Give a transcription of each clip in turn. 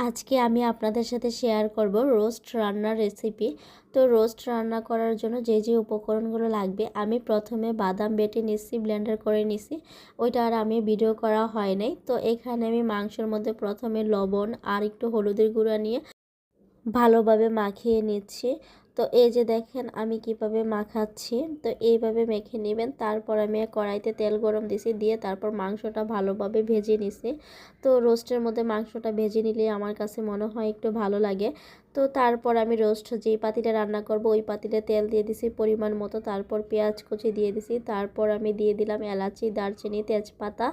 আজকে আমি আপনাদের সাথে শেয়ার করব রোস্ট রান্নার রেসিপি। তো রোস্ট রান্না করার জন্য যে যে উপকরণগুলো লাগবে, আমি প্রথমে বাদাম বেটে নিচ্ছি, ব্লেন্ডার করে নিছি। ওইটা আর আমি ভিডিও করা হয় নাই। তো এখানে আমি মাংসের মধ্যে প্রথমে লবণ আর একটু হলুদের গুঁড়া নিয়ে ভালোভাবে মাখিয়ে নিচ্ছি। তো এই যে দেখেন আমি কিভাবে মাখাচ্ছি। তো এইভাবে মেখে নেবেন। তারপর আমি কড়াইতে তেল গরম দিছি, দিয়ে তারপর মাংসটা ভালোভাবে ভেজে নিছি। তো রোস্টের মধ্যে মাংসটা ভেজে নিলে আমার কাছে মনে হয় একটু ভালো লাগে। তো তারপর আমি রোস্ট যেই পাতিলে রান্না করব ওই পাতিলে তেল দিয়ে দিছি পরিমাণ মতো। তারপর পেঁয়াজ কুচি দিয়ে দিছি। তারপর আমি দিয়ে দিলাম এলাচি, দারচিনি, তেজপাতা,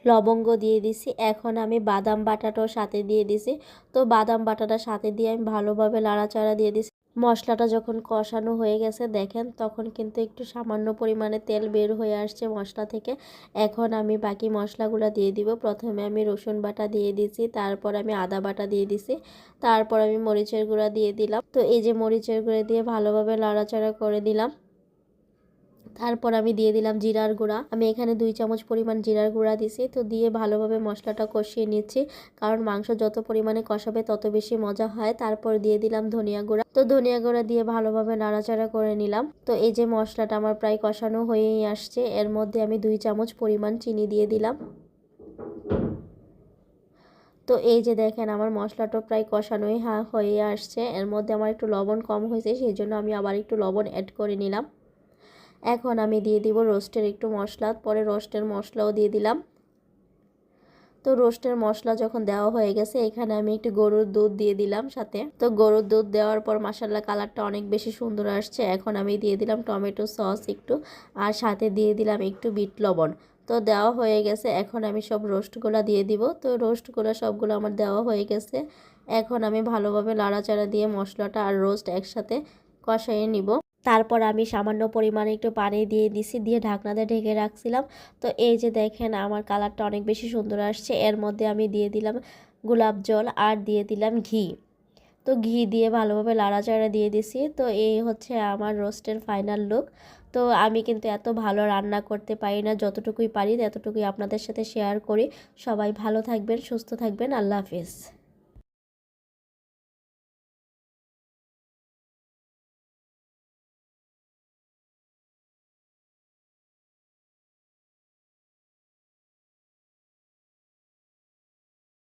লবঙ্গ দিয়ে দিছি। এখন আমি বাদাম বাটাটাও সাথে দিয়ে দিছি। তো বাদাম বাটাটা সাথে দিয়ে আমি ভালোভাবে নাড়াচাড়া দিয়ে দিছি। মশলাটা যখন কষানো হয়ে গেছে দেখেন, তখন কিন্তু একটু সামান্য পরিমাণে তেল বের হয়ে আসছে মশলা থেকে। এখন আমি বাকি মশলাগুলো দিয়ে দিব। প্রথমে আমি রসুন বাটা দিয়ে দিছি, তারপর আমি আদা বাটা দিয়ে দিছি, তারপর আমি মরিচের গুঁড়া দিয়ে দিলাম। তো এই যে মরিচের গুঁড়া দিয়ে ভালোভাবে নাড়াচাড়া করে দিলাম। তারপর আমি দিয়ে দিলাম জিরার গুঁড়া। আমি এখানে 2 চামচ পরিমাণ জিরার গুঁড়া দিছি। তো দিয়ে ভালোভাবে মশলাটা কষিয়ে নিচ্ছি, কারণ মাংস যত পরিমাণে কষাবে তত বেশি মজা হয়। তারপর দিয়ে দিলাম ধনিয়া গুঁড়া। তো ধনিয়া গুঁড়া দিয়ে ভালোভাবে নাড়াচাড়া করে নিলাম। তো এই যে মশলাটা আমার প্রায় কষানো হয়েই আসছে, এর মধ্যে আমি 2 চামচ পরিমাণ চিনি দিয়ে দিলাম। তো এই যে দেখেন আমার মশলাটা প্রায় কষানোই হয়ে আসছে। এর মধ্যে আমার একটু লবণ কম হয়েছে, সেই জন্য আমি আবার একটু লবণ অ্যাড করে নিলাম। এখন আমি দিয়ে দিব রোস্টের একটু মশলা, পরে রোস্টের মশলাও দিয়ে দিলাম। তো রোস্টের মশলা যখন দেওয়া হয়ে গেছে, এখানে আমি একটু গরুর দুধ দিয়ে দিলাম সাথে। তো গরুর দুধ দেওয়ার পর মাশাআল্লাহ কালারটা অনেক বেশি সুন্দর আসছে। এখন আমি দিয়ে দিলাম টমেটো সস একটু, আর সাথে দিয়ে দিলাম একটু বিট লবণ। তো দেওয়া হয়ে গেছে। এখন আমি সব রোস্টগুলো দিয়ে দিব। তো রোস্টগুলো সবগুলো আমার দেওয়া হয়ে গেছে। এখন আমি ভালোভাবে নাড়াচাড়া দিয়ে মশলাটা আর রোস্ট একসাথে কষাইয়ে নিব। তারপর আমি সামান্য পরিমাণে একটু পানি দিয়ে দিছি, দিয়ে ঢাকনা দিয়ে ঢেকে রাখছিলাম। তো এই যে দেখেন আমার কালারটা অনেক বেশি সুন্দর আসছে। এর মধ্যে আমি দিয়ে দিলাম গোলাপ জল আর দিয়ে দিলাম ঘি। তো ঘি দিয়ে ভালোভাবে নাড়াচাড়া দিয়ে দিছি। তো এই হচ্ছে আমার রোস্টের ফাইনাল লুক। তো আমি কিন্তু এত ভালো রান্না করতে পারি না, যতটুকুই পারি ততটুকুই আপনাদের সাথে শেয়ার করি। সবাই ভালো থাকবেন, সুস্থ থাকবেন। আল্লাহ হাফিজ।